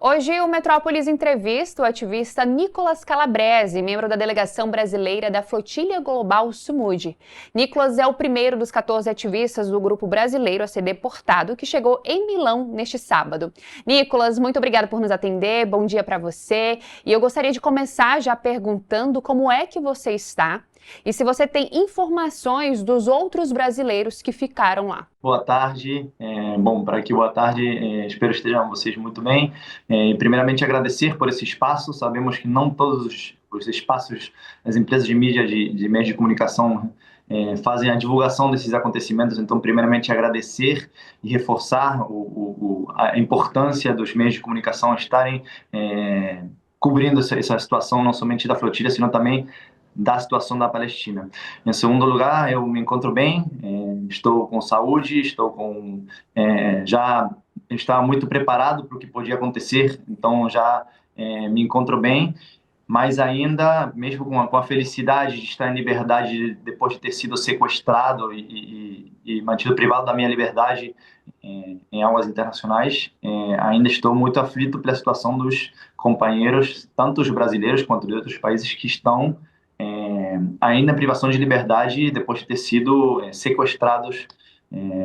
Hoje, o Metrópolis entrevista o ativista Nicolas Calabrese, membro da delegação brasileira da Flotilha Global Sumud. Nicolas é o primeiro dos 14 ativistas do grupo brasileiro a ser deportado, que chegou em Milão neste sábado. Nicolas, muito obrigado por nos atender, bom dia para você. E eu gostaria de começar já perguntando como é que você está e se você tem informações dos outros brasileiros que ficaram lá. Boa tarde. Bom, para aqui, boa tarde. Espero que estejam vocês muito bem. Primeiramente, agradecer por esse espaço. Sabemos que não todos os espaços das empresas de mídia, de meios de comunicação, fazem a divulgação desses acontecimentos. Então, primeiramente, agradecer e reforçar a importância dos meios de comunicação estarem cobrindo essa situação, não somente da flotilha, senão também da situação da Palestina. Em segundo lugar, eu me encontro bem, estou com saúde, já estava muito preparado para o que podia acontecer, então já me encontro bem, mas ainda, mesmo com a felicidade de estar em liberdade depois de ter sido sequestrado e mantido privado da minha liberdade em águas internacionais, ainda estou muito aflito pela situação dos companheiros, tanto os brasileiros quanto de outros países que estão ainda em privação de liberdade depois de ter sido sequestrados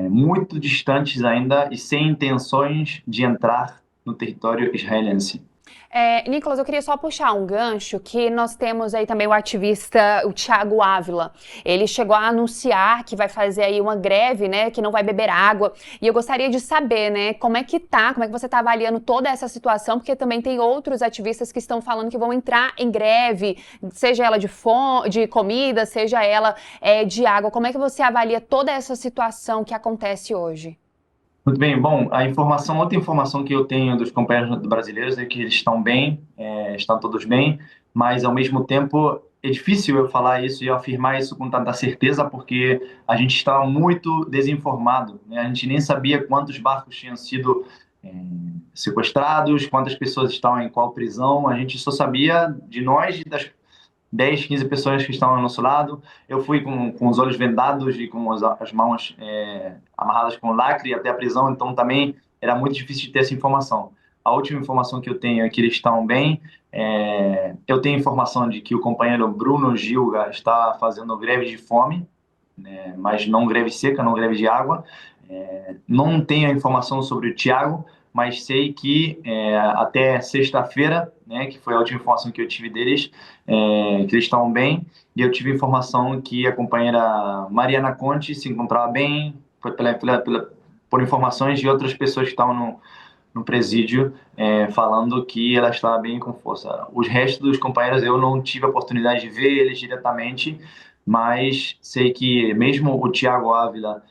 muito distantes ainda e sem intenções de entrar no território israelense. Nicolas, eu queria só puxar um gancho que nós temos aí também o ativista, o Thiago Ávila. Ele chegou a anunciar que vai fazer aí uma greve, né, que não vai beber água. E eu gostaria de saber, né, como é que você tá avaliando toda essa situação, porque também tem outros ativistas que estão falando que vão entrar em greve, seja ela de comida, seja ela de água. Como é que você avalia toda essa situação que acontece hoje? Muito bem, bom, outra informação que eu tenho dos companheiros brasileiros é que eles estão bem, estão todos bem, mas ao mesmo tempo é difícil eu falar isso e eu afirmar isso com tanta certeza porque a gente estava muito desinformado, né? A gente nem sabia quantos barcos tinham sido é, sequestrados, quantas pessoas estavam em qual prisão, a gente só sabia de nós e das 10, 15 pessoas que estavam ao nosso lado. Eu fui com os olhos vendados e com as mãos amarradas com lacre até a prisão, então também era muito difícil de ter essa informação. A última informação que eu tenho é que eles estão bem. Eu tenho informação de que o companheiro Bruno Gilga está fazendo greve de fome, né, mas não greve seca, não greve de água. Não tenho a informação sobre o Thiago, mas sei que até sexta-feira, né, que foi a última informação que eu tive deles, que eles estão bem, e eu tive informação que a companheira Mariana Conte se encontrava bem, foi por informações de outras pessoas que estavam no presídio, falando que ela estava bem com força. Os restos dos companheiros eu não tive a oportunidade de ver eles diretamente, mas sei que mesmo o Thiago Ávila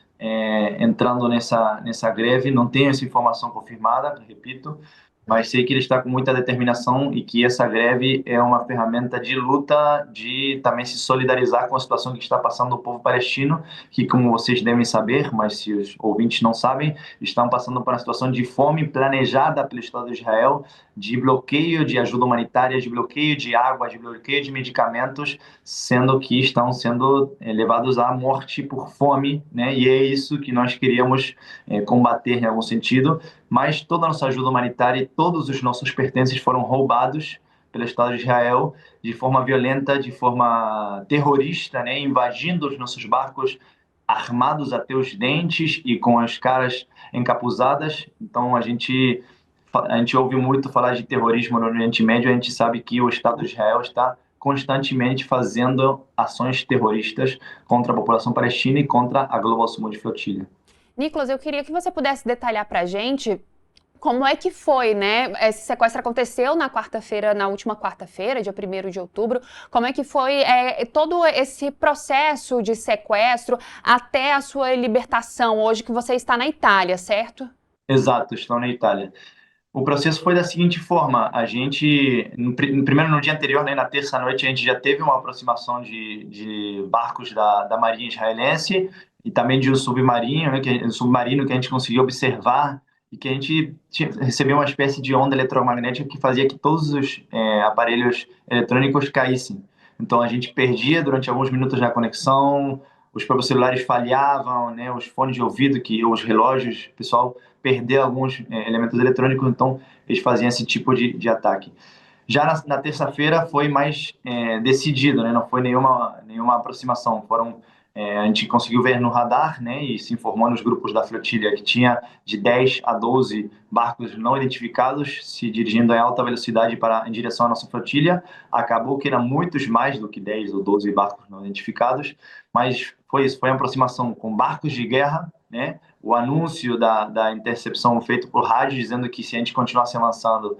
entrando nessa greve, não tenho essa informação confirmada, repito, mas sei que ele está com muita determinação e que essa greve é uma ferramenta de luta, de também se solidarizar com a situação que está passando o povo palestino, que, como vocês devem saber, mas se os ouvintes não sabem, estão passando por uma situação de fome planejada pelo Estado de Israel, de bloqueio de ajuda humanitária, de bloqueio de água, de bloqueio de medicamentos, sendo que estão sendo levados à morte por fome, né? E é isso que nós queríamos combater em algum sentido, mas toda a nossa ajuda humanitária e todos os nossos pertences foram roubados pelo Estado de Israel de forma violenta, de forma terrorista, né? Invadindo os nossos barcos armados até os dentes e com as caras encapuzadas. Então a gente ouve muito falar de terrorismo no Oriente Médio, a gente sabe que o Estado de Israel está constantemente fazendo ações terroristas contra a população palestina e contra a Global Summit Flotilha. Nicolas, eu queria que você pudesse detalhar para a gente como é que foi, né? Esse sequestro aconteceu na última quarta-feira, dia 1º de outubro. Como é que foi todo esse processo de sequestro até a sua libertação, hoje que você está na Itália, certo? Exato, estão na Itália. O processo foi da seguinte forma: a gente, primeiro no dia anterior, né, na terça-noite, a gente já teve uma aproximação de barcos da Marinha Israelense e também de um submarino, né, um submarino que a gente conseguiu observar e que a gente recebeu uma espécie de onda eletromagnética que fazia que todos os aparelhos eletrônicos caíssem. Então a gente perdia durante alguns minutos na conexão, os próprios celulares falhavam, né, os fones de ouvido, os relógios, o pessoal perder alguns elementos eletrônicos. Então eles faziam esse tipo de ataque. Já na terça-feira foi mais decidido, né? Não foi nenhuma aproximação. A gente conseguiu ver no radar, né? E se informou nos grupos da flotilha que tinha de 10 a 12 barcos não identificados se dirigindo em alta velocidade em direção à nossa flotilha. Acabou que eram muitos mais do que 10 ou 12 barcos não identificados, mas foi isso, foi uma aproximação com barcos de guerra, né? O anúncio da intercepção feito por rádio dizendo que se a gente continuasse avançando,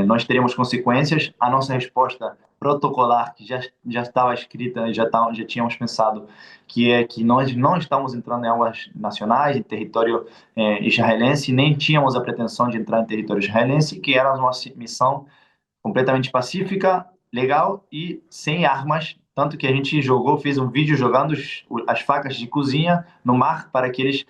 nós teríamos consequências. A nossa resposta protocolar, que já estava escrita, já tínhamos pensado, que é que nós não estamos entrando em águas nacionais, em território israelense, nem tínhamos a pretensão de entrar em território israelense, que era uma missão completamente pacífica, legal e sem armas, tanto que a gente fez um vídeo jogando as facas de cozinha no mar para que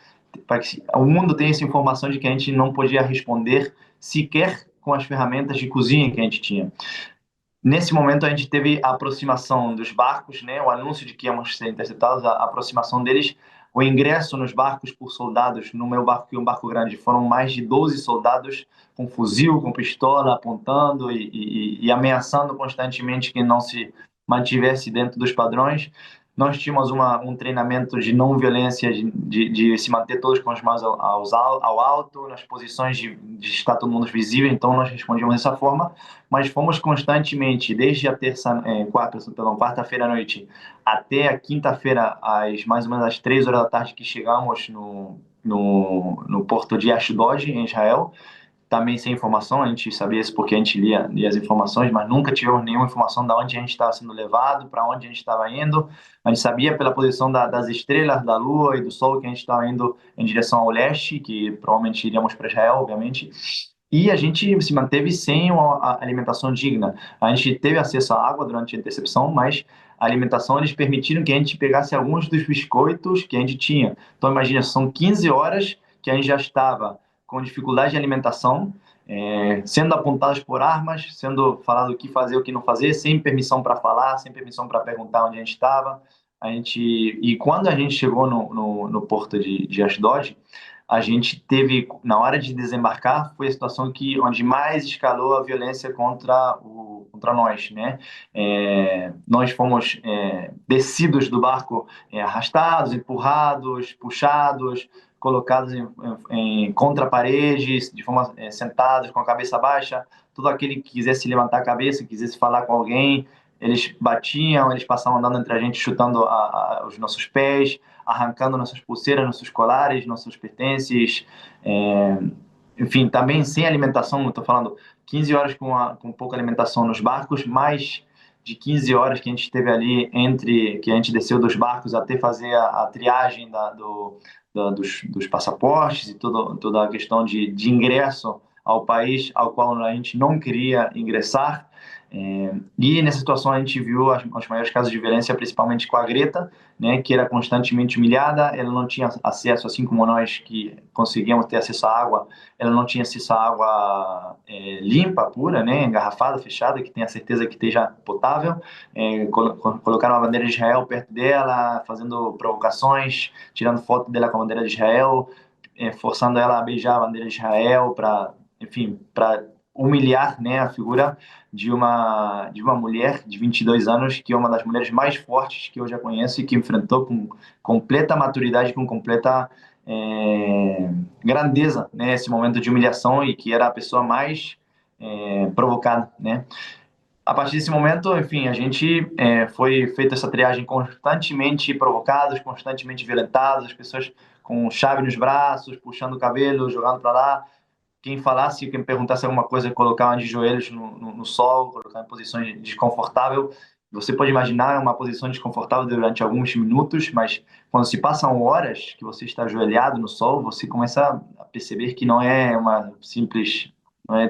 o mundo tenha essa informação de que a gente não podia responder sequer com as ferramentas de cozinha que a gente tinha. Nesse momento a gente teve a aproximação dos barcos, né, o anúncio de que íamos ser interceptados, a aproximação deles, o ingresso nos barcos por soldados. No meu barco, que é um barco grande, foram mais de 12 soldados com fuzil, com pistola, apontando e ameaçando constantemente que não se mantivesse dentro dos padrões. Nós tínhamos um treinamento de não violência, de se manter todos com as mãos ao alto, nas posições de estar todo mundo visível, então nós respondíamos dessa forma, mas fomos constantemente, desde a quarta-feira à noite até a quinta-feira, mais ou menos às 3 horas da tarde, que chegamos no porto de Ashdod, em Israel. Também sem informação, a gente sabia isso porque a gente lia as informações, mas nunca tivemos nenhuma informação de onde a gente estava sendo levado, para onde a gente estava indo. A gente sabia pela posição das estrelas, da lua e do sol que a gente estava indo em direção ao leste, que provavelmente iríamos para Israel, obviamente. E a gente se manteve sem uma alimentação digna. A gente teve acesso à água durante a intercepção, mas a alimentação, eles permitiram que a gente pegasse alguns dos biscoitos que a gente tinha. Então, imagina, são 15 horas que a gente já estava com dificuldade de alimentação, sendo apontados por armas, sendo falado o que fazer, o que não fazer, sem permissão para falar, sem permissão para perguntar onde a gente estava. E quando a gente chegou no porto de Ashdod, a gente teve, na hora de desembarcar, foi a situação onde mais escalou a violência contra nós, né? Nós fomos descidos do barco, arrastados, empurrados, puxados, colocados em contra-paredes, de forma sentados, com a cabeça baixa. Todo aquele que quisesse levantar a cabeça, quisesse falar com alguém, eles batiam, eles passavam andando entre a gente, chutando os nossos pés, arrancando nossas pulseiras, nossos colares, nossos pertences, enfim, também sem alimentação. Estou falando 15 horas com pouca alimentação nos barcos, mais de 15 horas que a gente esteve ali entre que a gente desceu dos barcos até fazer a triagem dos passaportes e toda a questão de ingresso ao país ao qual a gente não queria ingressar. E nessa situação a gente viu os maiores casos de violência, principalmente com a Greta, né, que era constantemente humilhada. Ela não tinha acesso, assim como nós que conseguíamos ter acesso à água, ela não tinha acesso à água limpa, pura, né, engarrafada, fechada, que tenha certeza que esteja potável. Colocaram a bandeira de Israel perto dela, fazendo provocações, tirando foto dela com a bandeira de Israel, forçando ela a beijar a bandeira de Israel para humilhar, né, a figura de uma mulher de 22 anos, que é uma das mulheres mais fortes que eu já conheço e que enfrentou com completa maturidade, com completa grandeza, né, esse momento de humilhação, e que era a pessoa mais provocada, né. A partir desse momento, enfim, a gente foi feita essa triagem constantemente provocados, constantemente violentados, as pessoas com chave nos braços, puxando o cabelo, jogando para lá. Quem falasse, quem perguntasse alguma coisa, colocavam de joelhos no sol, colocavam em posições desconfortável. Você pode imaginar uma posição desconfortável durante alguns minutos, mas quando se passam horas que você está ajoelhado no sol, você começa a perceber que não é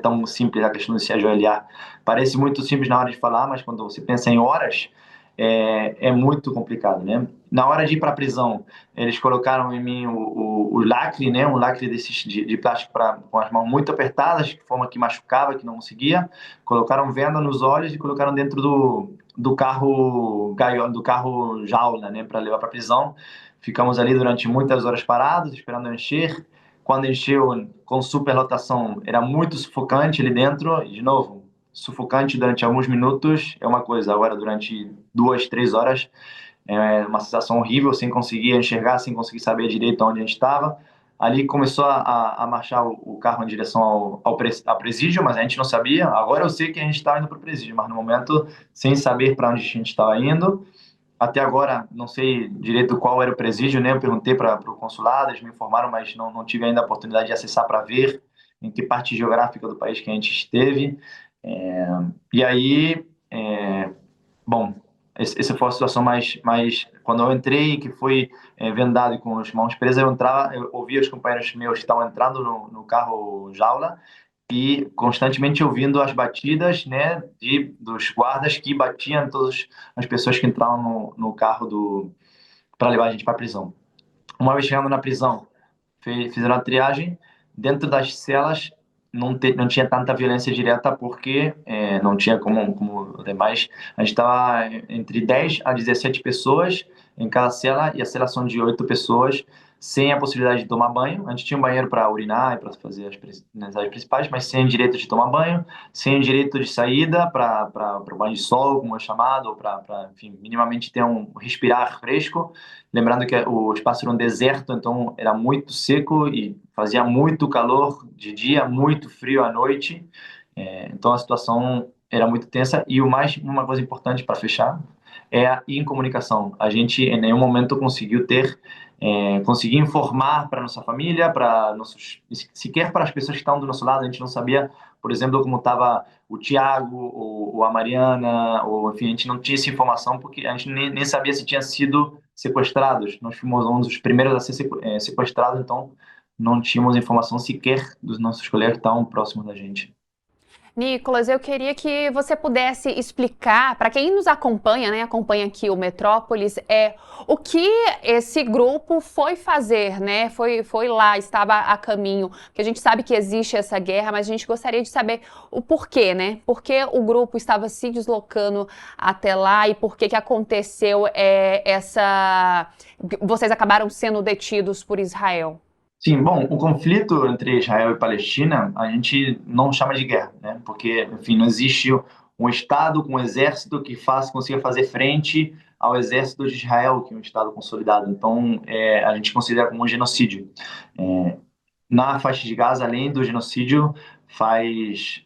tão simples a questão de se ajoelhar. Parece muito simples na hora de falar, mas quando você pensa em horas, é muito complicado, né? Na hora de ir para a prisão, eles colocaram em mim o lacre, né? Um lacre desses de plástico com as mãos muito apertadas, de forma que machucava, que não conseguia. Colocaram venda nos olhos e colocaram dentro do carro jaula, né? Para levar para a prisão. Ficamos ali durante muitas horas parados, esperando encher. quando encheu com superlotação, era muito sufocante ali dentro. E, de novo, sufocante durante alguns minutos é uma coisa, agora durante 2, 3 horas é uma sensação horrível, sem conseguir enxergar, sem conseguir saber direito onde a gente estava. Ali começou a marchar o carro em direção ao presídio, mas a gente não sabia. Agora eu sei que a gente estava indo para o presídio, mas no momento, sem saber para onde a gente estava indo. Até agora, não sei direito qual era o presídio, né? Eu perguntei para o consulado, eles me informaram, mas não tive ainda a oportunidade de acessar para ver em que parte geográfica do país que a gente esteve. É, e aí, bom, essa foi a situação mais quando eu entrei, que foi vendado e com as mãos presas, eu ouvia os companheiros meus que estavam entrando no carro jaula e constantemente ouvindo as batidas, né, dos guardas que batiam em todas as pessoas que entravam no carro para levar a gente para a prisão. Uma vez chegando na prisão, fizeram a triagem. Dentro das celas não tinha tanta violência direta porque não tinha como demais. A gente estava entre 10 a 17 pessoas em cada cela e a cela são de 8 pessoas, sem a possibilidade de tomar banho. A gente tinha um banheiro para urinar e para fazer as necessidades principais, mas sem direito de tomar banho, sem direito de saída para o banho de sol, como é chamado, ou para, enfim, minimamente ter respirar fresco. Lembrando que o espaço era um deserto, então era muito seco e fazia muito calor de dia, muito frio à noite. Então a situação era muito tensa. E uma coisa importante para fechar é a incomunicação. A gente em nenhum momento conseguir informar para nossa família, sequer para as pessoas que estavam do nosso lado. A gente não sabia, por exemplo, como estava o Tiago ou a Mariana, ou enfim, a gente não tinha essa informação porque a gente nem sabia se tinha sido sequestrados. Nós fomos um dos primeiros a ser sequestrados, então não tínhamos informação sequer dos nossos colegas que estavam próximos da gente. Nicolas, eu queria que você pudesse explicar para quem nos acompanha, né, acompanha aqui o Metrópolis, o que esse grupo foi fazer, né? Foi lá, estava a caminho, porque a gente sabe que existe essa guerra, mas a gente gostaria de saber o porquê, né? Por que o grupo estava se deslocando até lá e por que aconteceu vocês acabaram sendo detidos por Israel? Sim, bom, o conflito entre Israel e Palestina, a gente não chama de guerra, né? Porque, enfim, não existe um Estado com um exército que consiga fazer frente ao exército de Israel, que é um Estado consolidado. Então, a gente considera como um genocídio. Na faixa de Gaza, além do genocídio, faz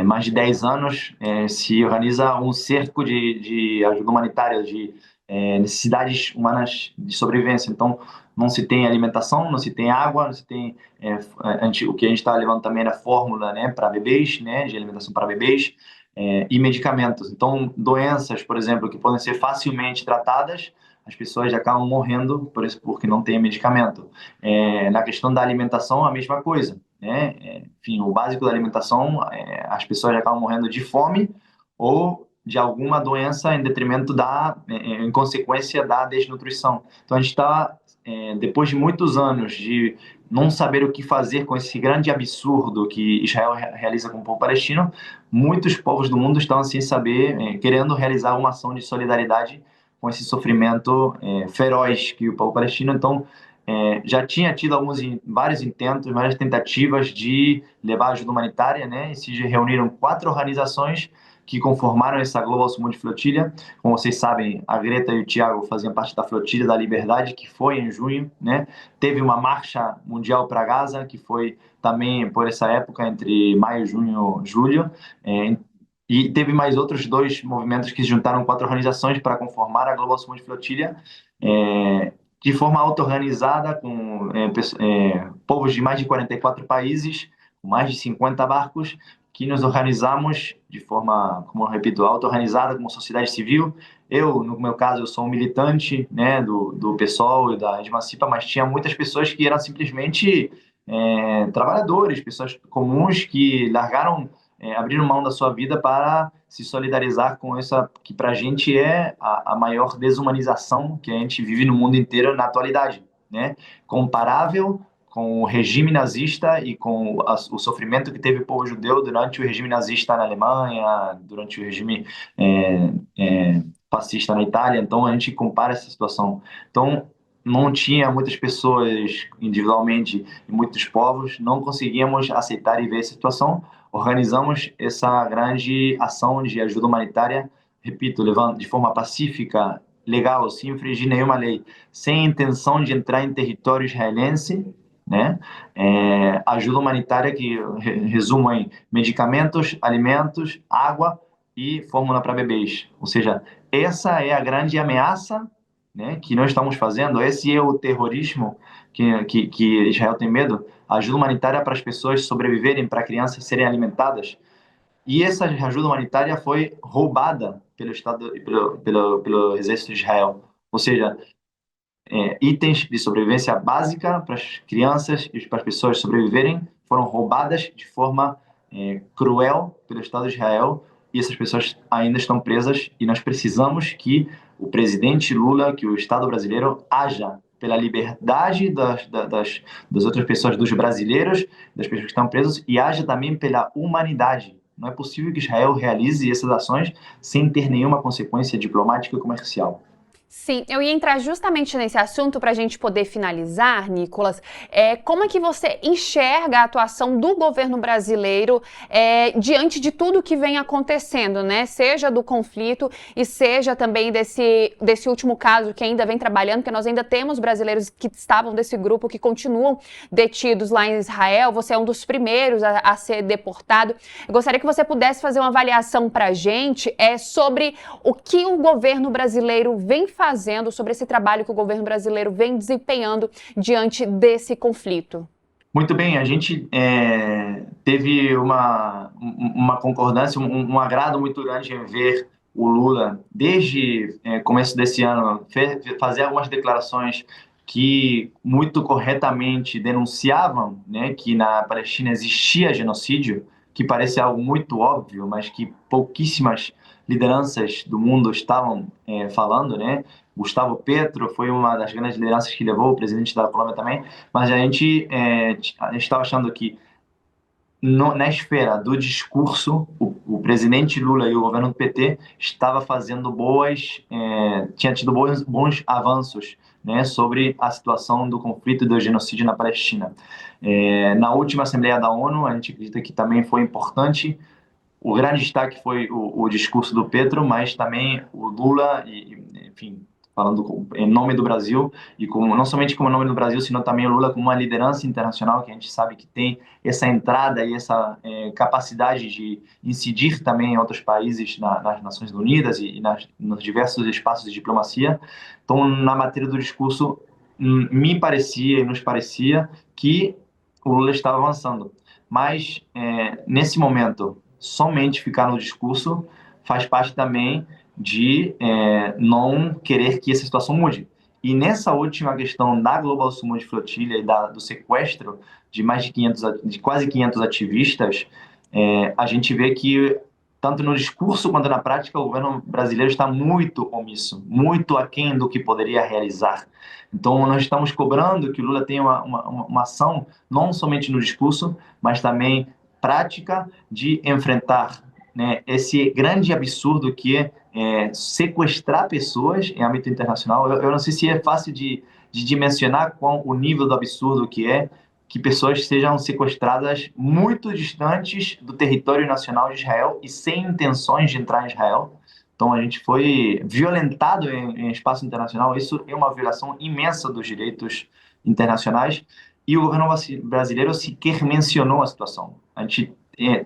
mais de 10 anos, se organiza um cerco de ajuda humanitária, de necessidades humanas de sobrevivência. Então, não se tem alimentação, não se tem água, não se tem o que a gente está levando também era fórmula, né, para bebês, né, de alimentação para bebês, e medicamentos. Então, doenças, por exemplo, que podem ser facilmente tratadas, as pessoas já acabam morrendo por isso, porque não tem medicamento. Na questão da alimentação, a mesma coisa, né? Enfim, o básico da alimentação, as pessoas já acabam morrendo de fome ou de alguma doença em detrimento em consequência da desnutrição. Então, a gente está, depois de muitos anos de não saber o que fazer com esse grande absurdo que Israel realiza com o povo palestino, muitos povos do mundo estão, sem saber, querendo realizar uma ação de solidariedade com esse sofrimento feroz que o povo palestino, então, já tinha tido vários intentos, várias tentativas de levar ajuda humanitária, né? E se reuniram 4 organizações que conformaram essa Global Summit Flotilha. Como vocês sabem, a Greta e o Thiago faziam parte da Flotilha da Liberdade, que foi em junho, né? Teve uma marcha mundial para Gaza, que foi também por essa época, entre maio, junho, julho. E teve mais outros 2 movimentos que se juntaram 4 organizações para conformar a Global Summit Flotilha, de forma auto-organizada, com povos de mais de 44 países, com mais de 50 barcos, que nos organizamos de forma, como eu repito, auto-organizada, como sociedade civil. Eu, no meu caso, eu sou um militante, né, do PSOL e da Emancipa, mas tinha muitas pessoas que eram simplesmente trabalhadores, pessoas comuns que abriram mão da sua vida para se solidarizar com essa que para a gente é a maior desumanização que a gente vive no mundo inteiro na atualidade, né? Comparável com o regime nazista e com o sofrimento que teve o povo judeu durante o regime nazista na Alemanha, durante o regime fascista na Itália. Então a gente compara essa situação. Então não tinha muitas pessoas individualmente e muitos povos, não conseguíamos aceitar e ver essa situação. Organizamos essa grande ação de ajuda humanitária, repito, levando de forma pacífica, legal, sem infringir nenhuma lei, sem intenção de entrar em território israelense, né? Ajuda humanitária que resumo em medicamentos, alimentos, água e fórmula para bebês. Ou seja, essa é a grande ameaça, né, que nós estamos fazendo. Esse é o terrorismo que Israel tem medo. Ajuda humanitária para as pessoas sobreviverem, para crianças serem alimentadas. E essa ajuda humanitária foi roubada pelo Estado, pelo exército de Israel. Ou seja, itens de sobrevivência básica para as crianças e para as pessoas sobreviverem foram roubadas de forma cruel pelo Estado de Israel, e essas pessoas ainda estão presas, e nós precisamos que o presidente Lula, que o Estado brasileiro haja pela liberdade das outras pessoas, dos brasileiros, das pessoas que estão presas, e haja também pela humanidade. Não é possível que Israel realize essas ações sem ter nenhuma consequência diplomática e comercial. Sim, eu ia entrar justamente nesse assunto para a gente poder finalizar, Nicolas. Como é que você enxerga a atuação do governo brasileiro diante de tudo que vem acontecendo, né? Seja do conflito e seja também desse último caso que ainda vem trabalhando, porque nós ainda temos brasileiros que estavam desse grupo que continuam detidos lá em Israel. Você é um dos primeiros a ser deportado. Eu gostaria que você pudesse fazer uma avaliação para a gente sobre o que o governo brasileiro vem fazendo, sobre esse trabalho que o governo brasileiro vem desempenhando diante desse conflito. Muito bem, a gente teve uma concordância, um agrado muito grande em ver o Lula, desde começo desse ano, fazer algumas declarações que muito corretamente denunciavam, né, que na Palestina existia genocídio, que parece algo muito óbvio, mas que pouquíssimas lideranças do mundo estavam falando, né? Gustavo Petro foi uma das grandes lideranças que levou, o presidente da Colômbia também, mas a gente estava achando que na esfera do discurso, o presidente Lula e o governo do PT estava fazendo tinha tido bons avanços, né, sobre a situação do conflito e do genocídio na Palestina. Na última Assembleia da ONU, a gente acredita que também foi importante. O grande destaque foi o discurso do Petro, mas também o Lula, enfim, falando em nome do Brasil, e não somente como nome do Brasil, sino também o Lula como uma liderança internacional, que a gente sabe que tem essa entrada e essa capacidade de incidir também em outros países, nas Nações Unidas e nos diversos espaços de diplomacia. Então, na matéria do discurso, me parecia e nos parecia que o Lula estava avançando. Mas, nesse momento, somente ficar no discurso faz parte também de não querer que essa situação mude. E nessa última questão da Global Summit Flotilha e do sequestro de de quase 500 ativistas, a gente vê que tanto no discurso quanto na prática o governo brasileiro está muito omisso, muito aquém do que poderia realizar. Então nós estamos cobrando que o Lula tenha uma ação não somente no discurso, mas também prática de enfrentar, né, esse grande absurdo que é sequestrar pessoas em âmbito internacional. Eu não sei se é fácil de dimensionar qual o nível do absurdo que pessoas sejam sequestradas muito distantes do território nacional de Israel e sem intenções de entrar em Israel. Então a gente foi violentado em espaço internacional. Isso é uma violação imensa dos direitos internacionais, e o governo brasileiro sequer mencionou a situação. A gente,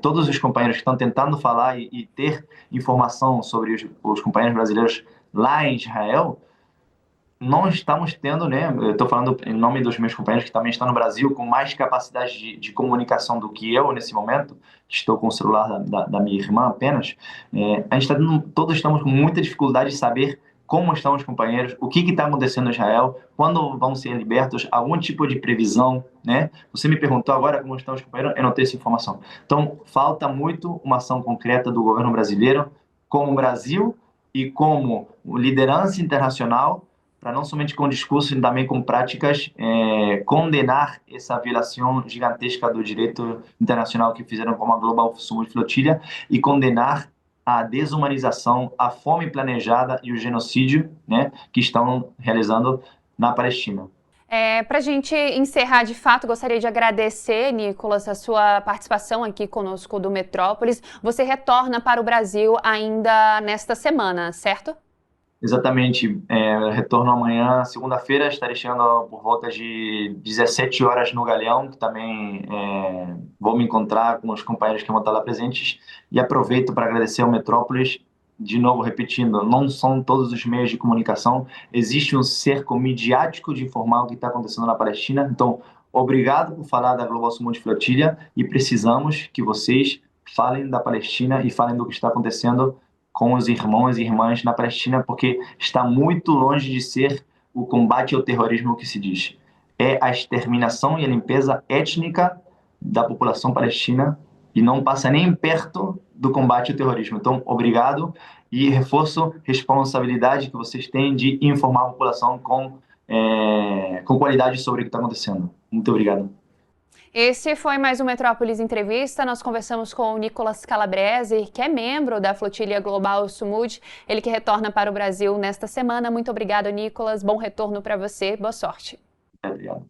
todos os companheiros que estão tentando falar e ter informação sobre os companheiros brasileiros lá em Israel, não estamos tendo, né? Eu estou falando em nome dos meus companheiros que também estão no Brasil, com mais capacidade de comunicação do que eu nesse momento, que estou com o celular da minha irmã apenas. A gente todos estamos com muita dificuldade de saber como estão os companheiros, o que está acontecendo em Israel, quando vão ser libertos, algum tipo de previsão, né? Você me perguntou agora como estão os companheiros, eu não tenho essa informação. Então, falta muito uma ação concreta do governo brasileiro, como Brasil e como liderança internacional, para não somente com discurso, mas também com práticas, condenar essa violação gigantesca do direito internacional que fizeram com a Global Summit Flotilha, e condenar a desumanização, a fome planejada e o genocídio, né, que estão realizando na Palestina. Para a gente encerrar, de fato, gostaria de agradecer, Nicolas, a sua participação aqui conosco do Metrópolis. Você retorna para o Brasil ainda nesta semana, certo? Exatamente. Retorno amanhã, segunda-feira, estarei chegando por volta de 17 horas no Galeão, que também vou me encontrar com os companheiros que vão estar lá presentes. E aproveito para agradecer ao Metrópolis, de novo repetindo, não são todos os meios de comunicação, existe um cerco midiático de informar o que está acontecendo na Palestina. Então, obrigado por falar da Global Summit Flotilha e precisamos que vocês falem da Palestina e falem do que está acontecendo com os irmãos e irmãs na Palestina, porque está muito longe de ser o combate ao terrorismo que se diz. É a exterminação e a limpeza étnica da população palestina e não passa nem perto do combate ao terrorismo. Então, obrigado e reforço a responsabilidade que vocês têm de informar a população com qualidade sobre o que está acontecendo. Muito obrigado. Esse foi mais um Metrópolis Entrevista. Nós conversamos com o Nicolas Calabrese, que é membro da Flotilha Global Summit, ele que retorna para o Brasil nesta semana. Muito obrigado, Nicolas. Bom retorno para você. Boa sorte. Obrigado.